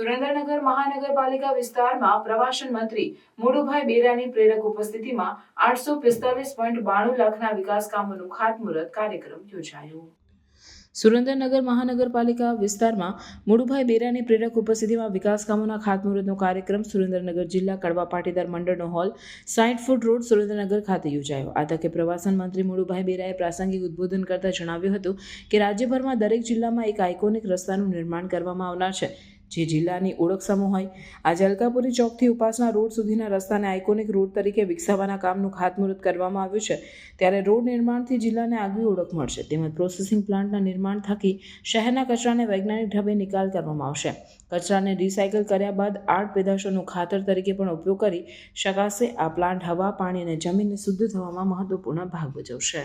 સુરેન્દ્રનગર મહાનગરપાલિકા વિસ્તારમાં પ્રવાસન મંત્રી મુળુભાઈ બેરાની પ્રેરક ઉપસ્થિતિમાં 845.92 લાખના વિકાસ કામોનું ખાતમુહૂર્ત કાર્યક્રમ યોજાયો। સુરેન્દ્રનગર મહાનગરપાલિકા વિસ્તારમાં મુળુભાઈ બેરાની પ્રેરક ઉપસ્થિતિમાં વિકાસ કામોના ખાતમુહૂર્તનો કાર્યક્રમ સુરેન્દ્રનગર જિલ્લા કડવા પાટીદાર મંડળનો હોલ 60 ફૂટ રોડ સુરેન્દ્રનગર ખાતે યોજાયો। આ તકે પ્રવાસન મંત્રી મુળુભાઈ બેરાએ પ્રાસંગિક ઉદ્બોધન કરતા જણાવ્યું હતું કે રાજ્યભરમાં દરેક જિલ્લામાં એક આઇકોનિક રસ્તાનું નિર્માણ કરવામાં આવનાર છે, જે જિલ્લાની ઓળખ સમૂહ હોય। આજે અલકાપુરી ચોકથી ઉપાસના રોડ સુધીના રસ્તાને આઇકોનિક રોડ તરીકે વિકસાવવાના કામનું ખાતમુહૂર્ત કરવામાં આવ્યું છે, ત્યારે રોડ નિર્માણથી જિલ્લાને આગવી ઓળખ મળશે, તેમજ પ્રોસેસિંગ પ્લાન્ટના નિર્માણ થકી શહેરના કચરાને વૈજ્ઞાનિક ઢબે નિકાલ કરવામાં આવશે। કચરાને રિસાયકલ કર્યા બાદ આર્ટ પેદાશોનું ખાતર તરીકે પણ ઉપયોગ કરી શકાશે। આ પ્લાન્ટ હવા, પાણી અને જમીનને શુદ્ધ થવામાં મહત્વપૂર્ણ ભાગ ભજવશે।